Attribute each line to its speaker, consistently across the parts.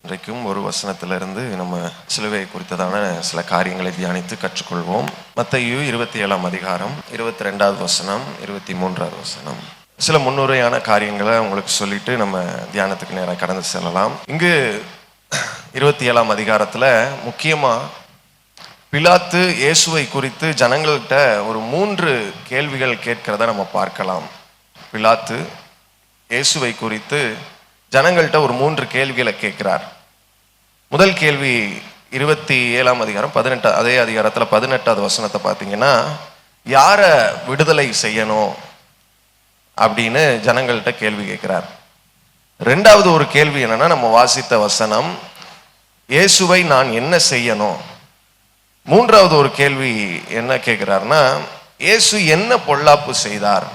Speaker 1: வரைக்கும் ஒரு வசனத்திலிருந்து நம்ம சிலுவை குறித்ததான சில காரியங்களை தியானித்து கற்றுக்கொள்வோம். மத்தேயு 27 அதிகாரம் 22 வசனம் 23 வசனம். சில முன்னுரையான காரியங்களை உங்களுக்கு சொல்லிட்டு நம்ம தியானத்துக்கு நேரம் கடந்து செல்லலாம். இங்கு 27 அதிகாரத்துல முக்கியமா பிலாத்து இயேசுவை குறித்து ஜனங்கள்கிட்ட ஒரு 3 கேள்விகள் கேட்கிறத நம்ம பார்க்கலாம். பிலாத்து இயேசுவை குறித்து ஜனங்கள்கிட்ட ஒரு 3 கேள்விகளை கேட்கிறார். முதல் கேள்வி 27 அதிகாரம் 18, அதே அதிகாரத்துல 18 வசனத்தை பார்த்தீங்கன்னா, யார விடுதலை செய்யணும் அப்படின்னு ஜனங்கள்கிட்ட கேள்வி கேட்கிறார். ரெண்டாவது ஒரு கேள்வி என்னன்னா, நம்ம வாசித்த வசனம், இயேசுவை நான் என்ன செய்யணும். மூன்றாவது ஒரு கேள்வி என்ன கேட்கிறார்னா, இயேசு என்ன பொல்லாப்பு செய்தார்,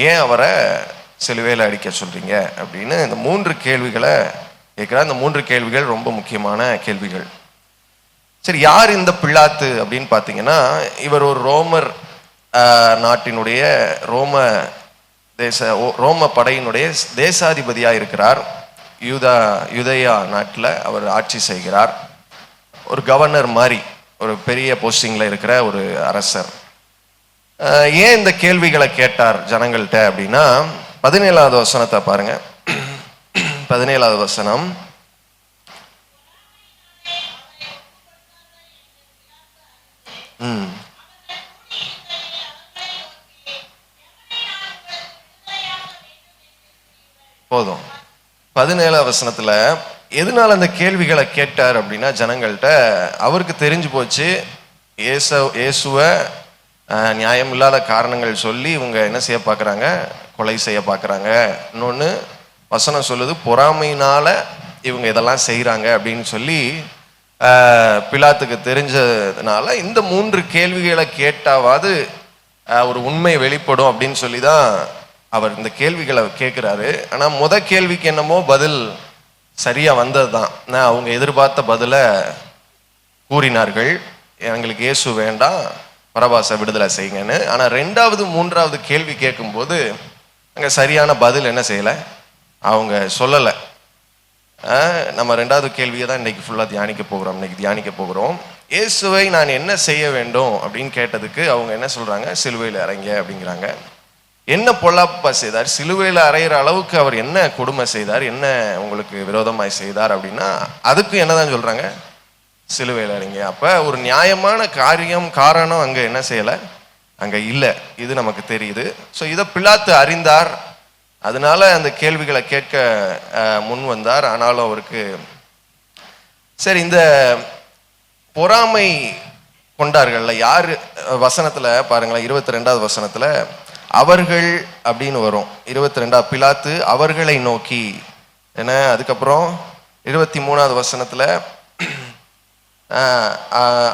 Speaker 1: ஏன் அவரை சிலுவையில் அடிக்க சொல்றீங்க அப்படின்னு இந்த 3 கேள்விகளை கேட்கிறார். இந்த 3 கேள்விகள் ரொம்ப முக்கியமான கேள்விகள். சரி, யார் இந்த பிலாத்து அப்படின்னு பார்த்தீங்கன்னா, இவர் ஒரு ரோமர் நாட்டினுடைய ரோம படையினுடைய தேசாதிபதியா இருக்கிறார். யூதேயா நாட்டில் அவர் ஆட்சி செய்கிறார். ஒரு கவர்னர் மாதிரி ஒரு பெரிய போஸ்டிங்ல இருக்கிற ஒரு அரசர். ஏன் இந்த கேள்விகளை கேட்டார் ஜனங்கள்கிட்ட அப்படின்னா, 17 வசனத்தை பாருங்க. 17 வசனம், போதும். 17 வசனத்துல எதனால அந்த கேள்விகளை கேட்டார் அப்படின்னா, ஜனங்கள்கிட்ட அவருக்கு தெரிஞ்சு போச்சு, இயேசுவை நியாயம் இல்லாத காரணங்கள் சொல்லி இவங்க என்ன செய்ய பார்க்குறாங்க, கொலை செய்ய பார்க்குறாங்க. இன்னொன்று வசனம் சொல்லுது, பொறாமையினால இவங்க இதெல்லாம் செய்கிறாங்க அப்படின்னு சொல்லி பிலாத்துக்கு தெரிஞ்சதுனால இந்த 3 கேள்விகளை கேட்டாவது ஒரு உண்மை வெளிப்படும் அப்படின்னு சொல்லி தான் அவர் இந்த கேள்விகளை கேட்குறாரு. ஆனால் கேள்விக்கு என்னமோ பதில் சரியா வந்தது தான். அவங்க எதிர்பார்த்த பதிலை கூறினார்கள், எங்களுக்கு இயேசு வேண்டாம், பரபாச விடுதலை செய்யுங்கன்னு. ஆனால் 2வது 3வது கேள்வி கேட்கும்போது அங்கே சரியான பதில் என்ன செய்யலை, அவங்க சொல்லலை. நம்ம 2வது கேள்வியை தான் இன்னைக்கு ஃபுல்லாக தியானிக்க போகிறோம். இயேசுவை நான் என்ன செய்ய வேண்டும் அப்படின்னு கேட்டதுக்கு அவங்க என்ன சொல்றாங்க, சிலுவையில் அறைங்க அப்படிங்கிறாங்க. என்ன பொல்லாப்பா செய்தார், சிலுவையில் அறையிற அளவுக்கு அவர் என்ன கொடுமை செய்தார், என்ன உங்களுக்கு விரோதமாய் செய்தார் அப்படின்னா அதுக்கு என்னதான் சொல்றாங்க, சிலுவையில் அறைங்க. அப்ப ஒரு நியாயமான காரணம் அங்க என்ன செய்யல, அங்க இல்லை. இது நமக்கு தெரியுது. ஸோ இதை பிலாத்து அறிந்தார். அதனால அந்த கேள்விகளை கேட்க முன் வந்தார். ஆனாலும் அவருக்கு சரி, இந்த பொறாமை கொண்டார்கள்ல யாரு, வசனத்துல பாருங்களேன், 22 வசனத்துல அவர்கள் அப்படின்னு வரும். 22 பிலாத்து அவர்களை நோக்கி என்ன, அதுக்கப்புறம் 23 வசனத்துல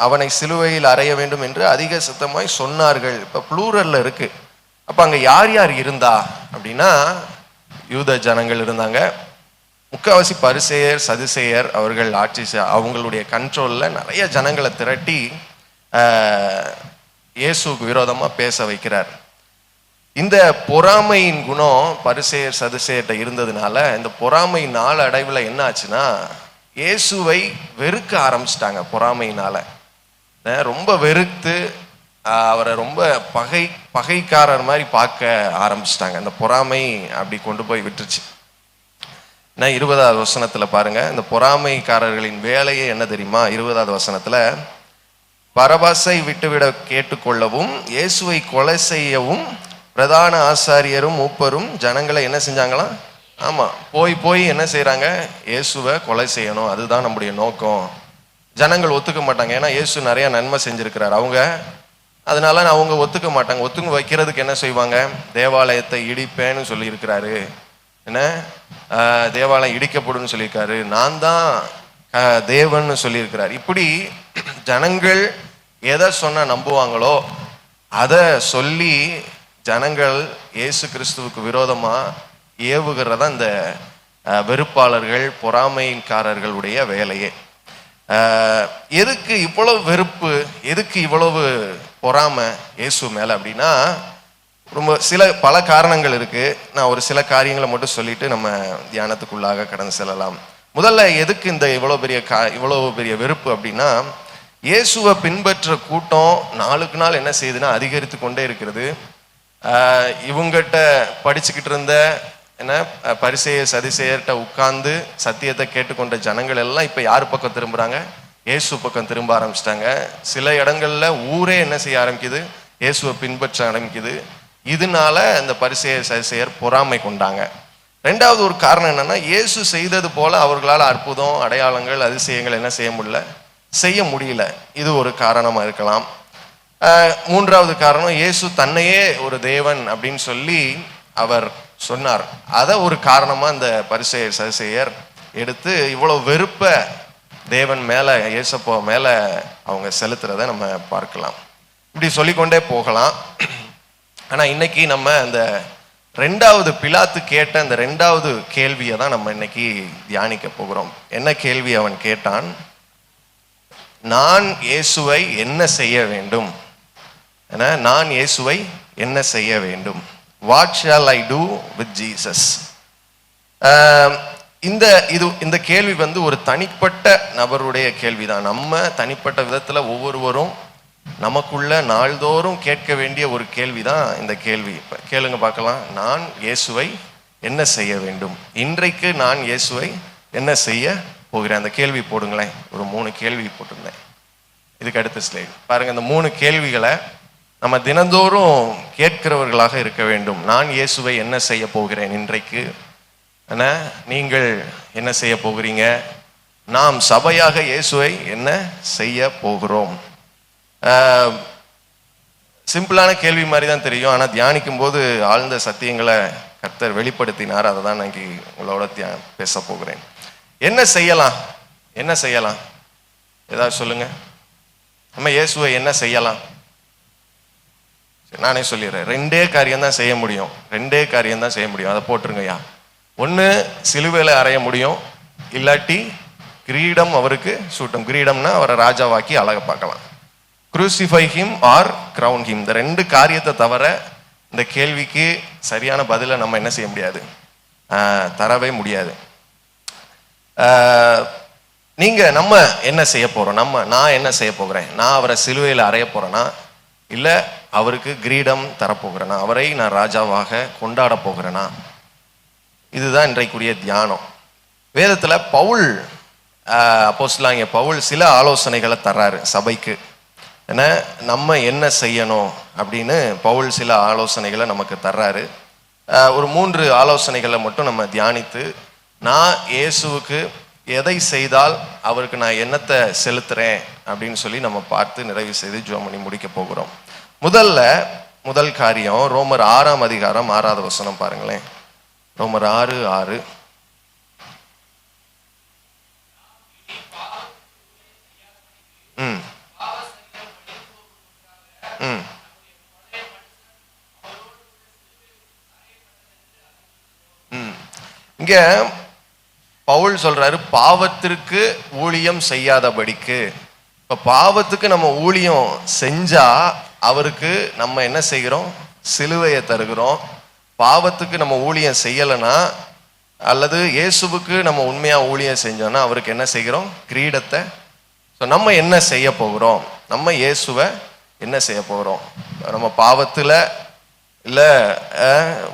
Speaker 1: அவனை சிலுவையில் அறைய வேண்டும் என்று அதிக சத்தமாய் சொன்னார்கள். இப்ப ப்ளூரல்ல இருக்கு. அப்ப அங்க யார் யார் இருந்தா அப்படின்னா, யூத ஜனங்கள் இருந்தாங்க. முக்காவாசி பரிசேயர் சதுசேயர் அவர்கள் அவங்களுடைய கண்ட்ரோல்ல நிறைய ஜனங்களை திரட்டி இயேசுக்கு விரோதமா பேச வைக்கிறார். இந்த பொறாமையின் குணம் பரிசேயர் சதுசேயர்கிட்ட இருந்ததுனால இந்த பொறாமை நாள் அடைவில் என்ன ஆச்சுன்னா, இயேசுவை வெறுக்க ஆரம்பிச்சிட்டாங்க. பொறாமையினால ரொம்ப வெறுத்து அவரை ரொம்ப பகைக்காரர் மாதிரி பார்க்க ஆரம்பிச்சிட்டாங்க. அந்த பொறாமை அப்படி கொண்டு போய் விட்டுருச்சு. 20 வசனத்துல பாருங்க, இந்த பொறாமைக்காரர்களின் வேலையே என்ன தெரியுமா? 20 வசனத்துல, பரபாசை விட்டுவிட கேட்டுக்கொள்ளவும் இயேசுவை கொலை செய்யவும் பிரதான ஆசாரியரும் மூப்பரும் ஜனங்களை என்ன செஞ்சாங்களாம்? ஆமா, போய் என்ன செய்யறாங்க, இயேசுவை கொலை செய்யணும், அதுதான் நம்முடைய நோக்கம். ஜனங்கள் ஒத்துக்க மாட்டாங்க. ஏன்னா இயேசு நிறைய நன்மை செஞ்சிருக்கிறார். அதனால அவங்க ஒத்துக்க மாட்டாங்க. ஒத்துக்க வைக்கிறதுக்கு என்ன செய்வாங்க, தேவாலயத்தை இடிப்பேன்னு சொல்லி இருக்கிறாரு, என்ன தேவாலயம் இடிக்கப்படும் சொல்லியிருக்காரு, நான் தான் தேவன்னு சொல்லியிருக்கிறார். இப்படி ஜனங்கள் எதை சொன்ன நம்புவாங்களோ அதை சொல்லி ஜனங்கள் இயேசு கிறிஸ்துவுக்கு விரோதமா ஏவுகிறதா இந்த வெறுப்பாளர்கள் பொறாமைக்காரர்களுடைய வேலையே. எதுக்கு இவ்வளவு வெறுப்பு, எதுக்கு இவ்வளவு பொறாமை இயேசு மேல அப்படின்னா, பல காரணங்கள் இருக்கு. நான் ஒரு சில காரியங்களை மட்டும் சொல்லிட்டு நம்ம தியானத்துக்குள்ளாக கடந்து செல்லலாம். முதல்ல எதுக்கு இந்த இவ்வளவு பெரிய வெறுப்பு அப்படின்னா, இயேசுவை பின்பற்ற கூட்டம் நாளுக்கு நாள் என்ன செய்யுதுன்னா அதிகரித்து கொண்டே இருக்கிறது. இவங்கிட்ட படிச்சுக்கிட்டு இருந்த என்ன பரிசேயர் சதிசேயர்கிட்ட உட்கார்ந்து சத்தியத்தை கேட்டுக்கொண்ட ஜனங்கள் எல்லாம் இப்ப யார் பக்கம் திரும்புறாங்க? இயேசு பக்கம் திரும்ப ஆரம்பிச்சிட்டாங்க. சில இடங்கள்ல ஊரே என்ன செய்ய ஆரம்பிக்குது? இயேசுவை பின்பற்ற ஆரம்பிக்குது. இதனால இந்த பரிசேயர் சதிசேயர் பொறாமை கொண்டாங்க. ரெண்டாவது ஒரு காரணம் என்னன்னா, இயேசு செய்தது போல அவர்களால் அற்புதம், அடையாளங்கள், அதிசயங்கள் என்ன செய்ய முடியல. இது ஒரு காரணமா இருக்கலாம். மூன்றாவது காரணம், இயேசு தன்னையே ஒரு தேவன் அப்படின்னு சொல்லி அவர் சொன்னார். அதை ஒரு காரணமா இந்த பரிசேயர் சதுசேயர் எடுத்து இவ்வளவு வெறுப்ப தேவன் மேல, இயேசப்பா மேல அவங்க செலுத்துறத நம்ம பார்க்கலாம். இப்படி சொல்லிக்கொண்டே போகலாம். ஆனா இன்னைக்கு நம்ம அந்த ரெண்டாவது பிலாத்து கேட்ட அந்த ரெண்டாவது கேள்வியை தான் நம்ம இன்னைக்கு தியானிக்க போகிறோம். என்ன கேள்வி அவன் கேட்டான்? நான் இயேசுவை என்ன செய்ய வேண்டும்? நான் இயேசுவை என்ன செய்ய வேண்டும்? What shall I do with Jesus? இந்த கேள்வி ஒரு தனிப்பட்ட நபருடைய கேள்விதான். நம்ம தனிப்பட்ட விதத்துல ஒவ்வொருவரும் நமக்குள்ள நாள்தோறும் கேட்க வேண்டிய ஒரு கேள்விதான் இந்த கேள்வி. கேளுங்க பார்க்கலாம். நான் இயேசுவை என்ன செய்ய வேண்டும்? இன்றைக்கு நான் இயேசுவை என்ன செய்ய போகிறேன்? அந்த கேள்வி போடுங்களேன். ஒரு 3 கேள்வி போட்டிருந்தேன். இதுக்கு அடுத்த ஸ்லைடு பாருங்க. இந்த 3 கேள்விகளை நம்ம தினந்தோறும் கேட்கிறவர்களாக இருக்க வேண்டும். நான் இயேசுவை என்ன செய்ய போகிறேன் இன்றைக்கு? நீங்கள் என்ன செய்ய போகிறீங்க? நாம் சபையாக இயேசுவை என்ன செய்ய போகிறோம்? சிம்பிளான கேள்வி மாதிரி தான் தெரியும். ஆனால் தியானிக்கும் போது ஆழ்ந்த சத்தியங்களை கர்த்தர் வெளிப்படுத்தினார். அதை தான் நான் உங்களோட பேச போகிறேன். என்ன செய்யலாம்? என்ன செய்யலாம்? ஏதாவது சொல்லுங்க. நம்ம இயேசுவை என்ன செய்யலாம்? நானே சொல்லிடுறேன். 2 காரியம் தான் செய்ய முடியும். 2 காரியம் தான் செய்ய முடியும். அதை போட்டுருங்கய்யா. ஒன்று சிலுவையில் அறைய முடியும், இல்லாட்டி கிரீடம் அவருக்கு சூட்டும். கிரீடம்னா அவரை ராஜாவாக்கி அழக பார்க்கலாம். crucify him or crown him. இந்த 2 காரியத்தை தவிர இந்த கேள்விக்கு சரியான பதிலை நம்ம என்ன செய்ய முடியாது, தரவே முடியாது. நம்ம என்ன செய்ய போறோம்? நான் என்ன செய்ய போகிறேன்? நான் அவரை சிலுவையில் அறைய போறேனா, இல்லை அவருக்கு கிரீடம் தரப்போகிறேனா, அவரை நான் ராஜாவாக கொண்டாட போகிறேனா? இதுதான் இன்றைக்குரிய தியானம். வேதத்துல பவுல் அப்போஸ்தலனாகிய பவுல் சில ஆலோசனைகளை தர்றாரு சபைக்கு. நம்ம என்ன செய்யணும் அப்படின்னு பவுல் சில ஆலோசனைகளை நமக்கு தர்றாரு. ஒரு 3 ஆலோசனைகளை மட்டும் நம்ம தியானித்து, நான் இயேசுவுக்கு எதை செய்தால் அவருக்கு நான் என்னத்தை செலுத்துறேன் அப்படின்னு சொல்லி நம்ம பார்த்து நிறைவு செய்து ஜெபம் பண்ணி முடிக்க போகிறோம். முதல் காரியம் ரோமர் 6ஆம் அதிகாரம் 6வது வசனம் பாருங்களேன். ரோமர் 6:6. இங்க பவுல் சொல்றாரு, பாவத்திற்கு ஊழியம் செய்யாதபடிக்கு. இப்ப பாவத்துக்கு நம்ம ஊழியம் செஞ்சா அவருக்கு நம்ம என்ன செய்கிறோம்? சிலுவையை தருகிறோம். பாவத்துக்கு நம்ம ஊழியம் செய்யலைன்னா, அல்லது இயேசுவுக்கு நம்ம உண்மையா ஊழியம் செஞ்சோம்னா அவருக்கு என்ன செய்கிறோம்? கிரீடத்தை. நம்ம என்ன செய்ய போகிறோம்? நம்ம இயேசுவை என்ன செய்ய போகிறோம்? நம்ம பாவத்துல இல்ல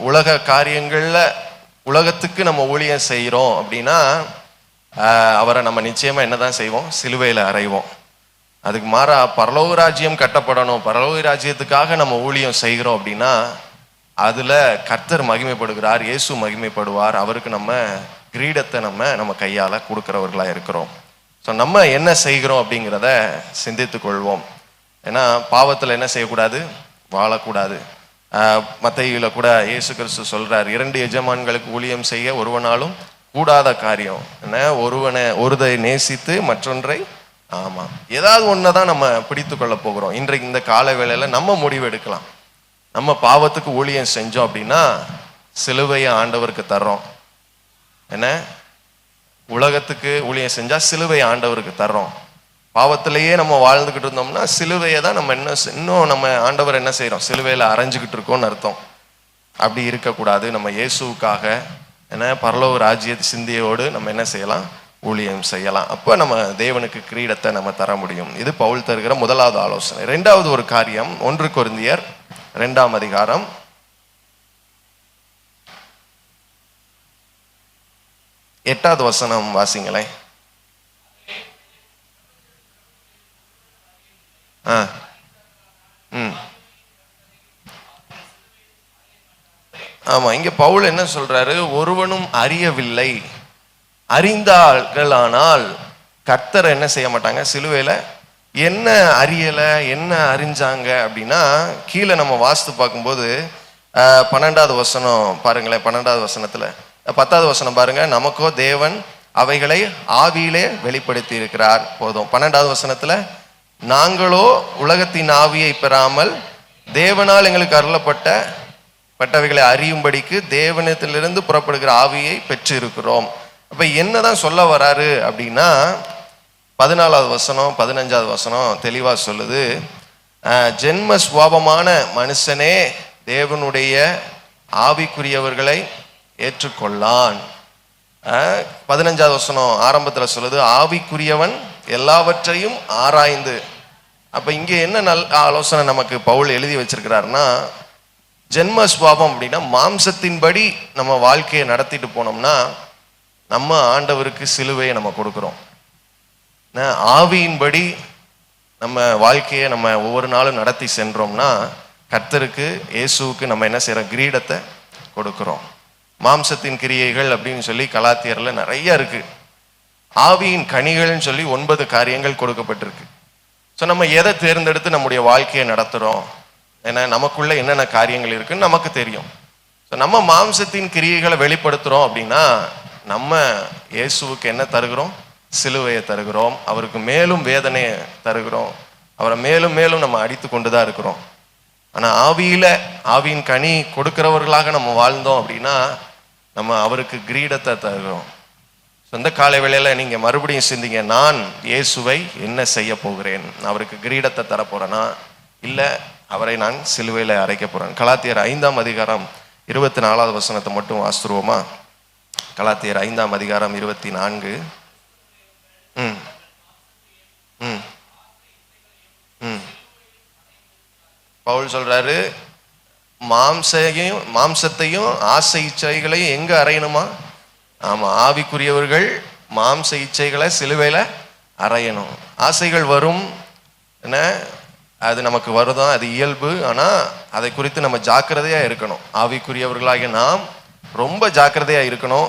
Speaker 1: உலக காரியங்கள்ல உலகத்துக்கு நம்ம ஊழியம் செய்கிறோம் அப்படின்னா அவரை நம்ம நிச்சயமா என்னதான் செய்வோம்? சிலுவையில் அறைவோம். அதுக்கு மாறா பரலோக ராஜ்யம் கட்டப்படணும், பரலோக ராஜ்யத்துக்காக நம்ம ஊழியம் செய்கிறோம் அப்படின்னா அதுல கர்த்தர் மகிமைப்படுகிறார், இயேசு மகிமைப்படுவார். அவருக்கு நம்ம கிரீடத்தை நம்ம கையால கொடுக்கிறவர்களா இருக்கிறோம். ஸோ நம்ம என்ன செய்கிறோம் அப்படிங்கிறத சிந்தித்து கொள்வோம். ஏன்னா பாவத்துல என்ன செய்யக்கூடாது? வாழக்கூடாது. மத்தேயுல கூட இயேசு கிறிஸ்து சொல்றார், 2 எஜமான்களுக்கு ஊழியம் செய்ய ஒருவனாலும் கூடாத காரியம். ஒருதை நேசித்து மற்றொன்றை, ஆமா, ஏதாவது ஒன்னதான் நம்ம பிடித்து கொள்ள போகிறோம். இன்றைக்கு இந்த கால வேளையில நம்ம முடிவு எடுக்கலாம். நம்ம பாவத்துக்கு ஊழியம் செஞ்சோம் அப்படின்னா சிலுவையை ஆண்டவருக்கு தர்றோம். உலகத்துக்கு ஊழியம் செஞ்சா சிலுவையை ஆண்டவருக்கு தர்றோம். பாவத்திலேயே நம்ம வாழ்ந்துகிட்டு இருந்தோம்னா சிலுவையை தான் நம்ம இன்னும் நம்ம ஆண்டவர் என்ன செய்யறோம்? சிலுவையில அரைஞ்சுக்கிட்டு இருக்கோம்னு அர்த்தம். அப்படி இருக்கக்கூடாது. நம்ம இயேசுவுக்காக பரலோக ராஜ்ய சிந்தையோடு நம்ம என்ன செய்யலாம்? ஊழியம் செய்யலாம். அப்போ நம்ம தேவனுக்கு கிரீடத்தை நம்ம தர முடியும். இது பவுல் தருகிற முதலாவது ஆலோசனை. ரெண்டாவது ஒரு காரியம், 1 கொரிந்தியர் 2ஆம் அதிகாரம் 8வது வசனம் வாசிங்களேன். ஆமா, இங்க பவுல் என்ன சொல்றாரு? ஒருவனும் அறியவில்லை, அறிந்தார்களானால் கர்த்தரை என்ன செய்ய மாட்டாங்க? சிலுவையில என்ன அறியல, என்ன அறிஞ்சாங்க அப்படின்னா, கீழே நம்ம வாஸ்து பார்க்கும்போது 12வது வசனம் பாருங்களேன். 12வது வசனத்துல 10வது வசனம் பாருங்க. நமக்கோ தேவன் அவைகளை ஆவியிலே வெளிப்படுத்தி இருக்கிறார். போதும். 12வது வசனத்துல நாங்களோ உலகத்தின் ஆவியை பெறாமல் தேவனால் எங்களுக்கு அருளப்பட்டவைகளை அறியும்படிக்கு தேவனத்திலிருந்து புறப்படுகிற ஆவியை பெற்று இருக்கிறோம். அப்ப என்னதான் சொல்ல வராரு அப்படின்னா, 14வது வசனம் 15வது வசனம் தெளிவா சொல்லுது, ஜென்ம சுவாபமான மனுஷனே தேவனுடைய ஆவிக்குரியவர்களை ஏற்றுக்கொள்ளான். 15வது வசனம் ஆரம்பத்துல சொல்லுது, ஆவிக்குரியவன் எல்லாவற்றையும் ஆராய்ந்து. அப்ப இங்க என்ன நல்ல ஆலோசனை நமக்கு பவுல் எழுதி வச்சிருக்கிறாருன்னா, ஜென்ம சுவாபம் அப்படின்னா மாம்சத்தின்படி நம்ம வாழ்க்கையை நடத்திட்டு போனோம்னா நம்ம ஆண்டவருக்கு சிலுவையை நம்ம கொடுக்குறோம். ஆவியின்படி நம்ம வாழ்க்கையை நம்ம ஒவ்வொரு நாளும் நடத்தி சென்றோம்னா கர்த்தருக்கு இயேசுவுக்கு நம்ம என்ன செய்யறோம்? கிரீடத்தை கொடுக்கிறோம். மாம்சத்தின் கிரியைகள் அப்படின்னு சொல்லி கலாத்தியர்ல நிறைய இருக்கு. ஆவியின் கனிகள்னு சொல்லி 9 காரியங்கள் கொடுக்கப்பட்டிருக்கு. ஸோ நம்ம எதை தேர்ந்தெடுத்து நம்முடைய வாழ்க்கையை நடத்துகிறோம், ஏன்னா நமக்குள்ள என்னென்ன காரியங்கள் இருக்குன்னு நமக்கு தெரியும். ஸோ நம்ம மாம்சத்தின் கிரியைகளை வெளிப்படுத்துகிறோம் அப்படின்னா நம்ம இயேசுவுக்கு என்ன தருகிறோம்? சிலுவையை தருகிறோம். அவருக்கு மேலும் வேதனையை தருகிறோம். அவரை மேலும் மேலும் நம்ம அடித்து கொண்டு தான் இருக்கிறோம். ஆனால் ஆவியின் கனி கொடுக்கிறவர்களாக நம்ம வாழ்ந்தோம் அப்படின்னா நம்ம அவருக்கு கிரீடத்தை தருகிறோம். சொந்த காலை வேளையில நீங்க மறுபடியும் சிந்திங்க, நான் இயேசுவை என்ன செய்ய போகிறேன்? அவருக்கு கிரீடத்தை தரப்போறேனா, இல்ல அவரை நான் சிலுவையில அறைக்க போறேன்? கலாத்தியர் 5ஆம் அதிகாரம் 24வது வசனத்தை மட்டும் வாசித்துருவோமா? கலாத்தியர் 5ஆம் அதிகாரம் 24. பவுல் சொல்றாரு, மாம்சத்தையும் ஆசை இச்சைகளையும் எங்க அறையணுமா? ஆமா, ஆவிக்குரியவர்கள் மாம்ச இச்சைகளை சிலுவையில அறையணும். ஆசைகள் வரும், என்ன அது நமக்கு வருதான், அது இயல்பு. ஆனா அதை குறித்து நம்ம ஜாக்கிரதையா இருக்கணும். ஆவிக்குரியவர்களாகிய நாம் ரொம்ப ஜாக்கிரதையா இருக்கணும்.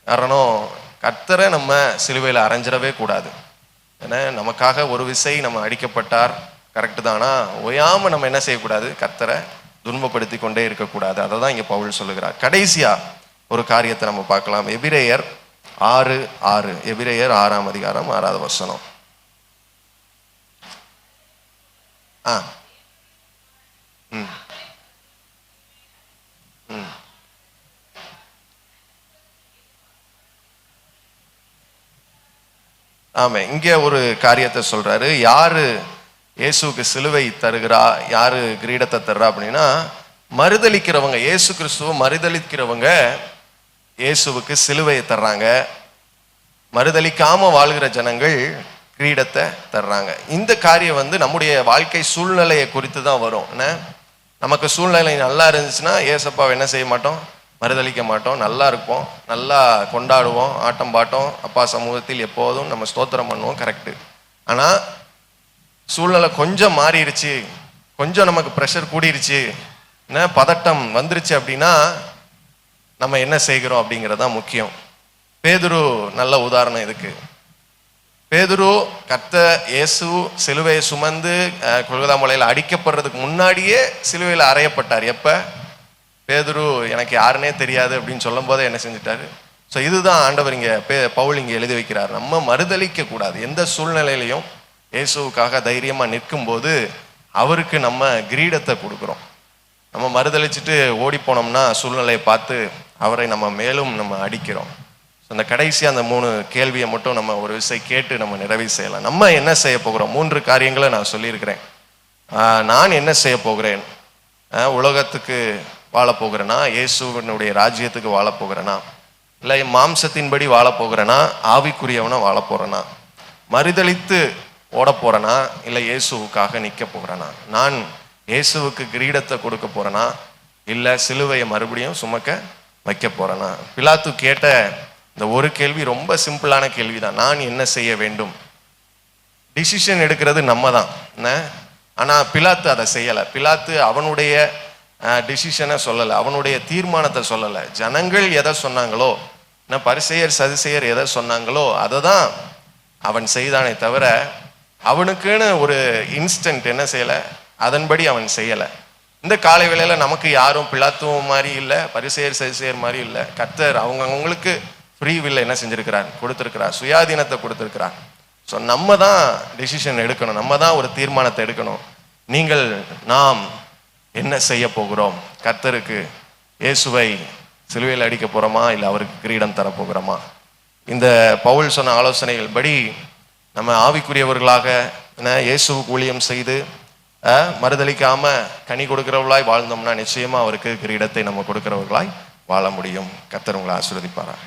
Speaker 1: காரணம், கர்த்தரை நம்ம சிலுவையில அரைஞ்சிடவே கூடாது. ஏன்னா நமக்காக ஒரு விசை நம்ம அடிக்கப்பட்டார், கரெக்டு தானா? ஓயாம நம்ம என்ன செய்யக்கூடாது? கர்த்தரை துன்பப்படுத்தி கொண்டே இருக்கக்கூடாது. அதை தான் இங்க பவுல் சொல்லுகிறார். கடைசியா ஒரு காரியத்தை நம்ம பார்க்கலாம். எபிரேயர் 6:6. எபிரேயர் 6ஆம் அதிகாரம் 6வது வசனம். ஆமா, இங்க ஒரு காரியத்தை சொல்றாரு. யாரு இயேசுக்கு சிலுவை தருகிறா, யாரு கிரீடத்தை தர்றா அப்படின்னா, மறுதலிக்கிறவங்க. இயேசு கிறிஸ்துவ மறுதலிக்கிறவங்க இயேசுவுக்கு சிலுவையை தர்றாங்க. மறுதலிக்காம வாழ்கிற ஜனங்கள் கிரீடத்தை தர்றாங்க. இந்த காரியம் நம்முடைய வாழ்க்கை சூழ்நிலையை குறித்து தான் வரும். என்ன, நமக்கு சூழ்நிலை நல்லா இருந்துச்சுன்னா ஏசப்பாவை என்ன செய்ய மாட்டோம்? மறுதலிக்க மாட்டோம். நல்லா இருப்போம், நல்லா கொண்டாடுவோம், ஆட்டம் பாட்டம், அப்பா சமூகத்தில் எப்போதும் நம்ம ஸ்தோத்திரம் பண்ணுவோம், கரெக்டு. ஆனா சூழ்நிலை கொஞ்சம் மாறிடுச்சு, கொஞ்சம் நமக்கு ப்ரெஷர் கூடிருச்சு, என்ன பதட்டம் வந்துருச்சு அப்படின்னா நம்ம என்ன செய்கிறோம் அப்படிங்கிறதா முக்கியம். பேதுரு நல்ல உதாரணம் இதுக்கு. பேதுரு இயேசு சிலுவையை சுமந்து கொல்கதா மலையில் அடிக்கப்படுறதுக்கு முன்னாடியே சிலுவையில் அறையப்பட்டார். எப்ப? பேதுரு எனக்கு யாருன்னே தெரியாது அப்படின்னு சொல்லும் போதே என்ன செஞ்சிட்டாரு? ஸோ இதுதான் ஆண்டவர் இங்க பவுல் இங்க எழுதி வைக்கிறார். நம்ம மறுதலிக்க கூடாது. எந்த சூழ்நிலையிலையும் இயேசுவுக்காக தைரியமா நிற்கும் போது அவருக்கு நம்ம கிரீடத்தை கொடுக்குறோம். நம்ம மறுதளிச்சுட்டு ஓடி போனோம்னா சூழ்நிலையை பார்த்து அவரை நம்ம மேலும் நம்ம அடிக்கிறோம். அந்த கடைசி அந்த 3 கேள்வியை மட்டும் நம்ம ஒரு விசை கேட்டு நம்ம நிறைவு செய்யலாம். நம்ம என்ன செய்ய போகிறோம்? 3 காரியங்களை நான் சொல்லியிருக்கிறேன். நான் என்ன செய்ய போகிறேன்? உலகத்துக்கு வாழ போகிறேனா, இயேசுவினுடைய ராஜ்யத்துக்கு வாழ போகிறேனா? இல்லை மாம்சத்தின்படி வாழ போகிறேனா, ஆவிக்குரியவனா வாழ போறேனா, மறுதலித்து ஓட போறேனா, இல்லை இயேசுவுக்காக நிற்க போகிறேனா, நான் இயேசுவுக்கு கிரீடத்தை கொடுக்க போறேனா, இல்லை சிலுவையை மறுபடியும் சுமக்க வைக்க போறேனா? பிலாத்து கேட்ட இந்த ஒரு கேள்வி ரொம்ப சிம்பிளான கேள்விதான். நான் என்ன செய்ய வேண்டும்? டிசிஷன் எடுக்கிறது நம்ம தான் என்ன, ஆனால் பிலாத்து அதை செய்யலை. பிலாத்து அவனுடைய டிசிஷனை சொல்லலை, அவனுடைய தீர்மானத்தை சொல்லலை. ஜனங்கள் எதை சொன்னாங்களோ, பரிசேயர் சதுசேயர் எதை சொன்னாங்களோ அதை தான் அவன் செய்தானே தவிர அவனுக்குன்னு ஒரு இன்ஸ்டன்ட் என்ன செய்யலை, அதன்படி அவன் செய்யலை. இந்த காலை வேளையில் நமக்கு யாரும் பிலாத்துவம் மாதிரி இல்லை, பரிசேயர் சதுசேயர் மாதிரி இல்லை. கர்த்தர் அவங்களுக்கு ஃப்ரீ வில் என்ன செஞ்சிருக்கிறார், கொடுத்துருக்கிறார், சுயாதீனத்தை கொடுத்துருக்கிறார். ஸோ நம்ம தான் டிசிஷன் எடுக்கணும், நம்ம தான் ஒரு தீர்மானத்தை எடுக்கணும். நாம் என்ன செய்ய போகிறோம்? கர்த்தருக்கு இயேசுவை சிலுவையில் அடிக்க போகிறோமா, இல்லை அவருக்கு கிரீடம் தரப்போகிறோமா? இந்த பவுல் சொன்ன ஆலோசனைகள் படி நம்ம ஆவிக்குரியவர்களாக இயேசுவுக்கு ஊழியம் செய்து மறுதளிக்காம கனி கொடுக்கிறவர்களாய் வாழ்ந்தோம்னா நிச்சயமா அவருக்கு கிரீடத்தை நம்ம கொடுக்கிறவர்களாய் வாழ முடியும். கர்த்தர் உங்களை ஆசீர்வதிப்பாராக.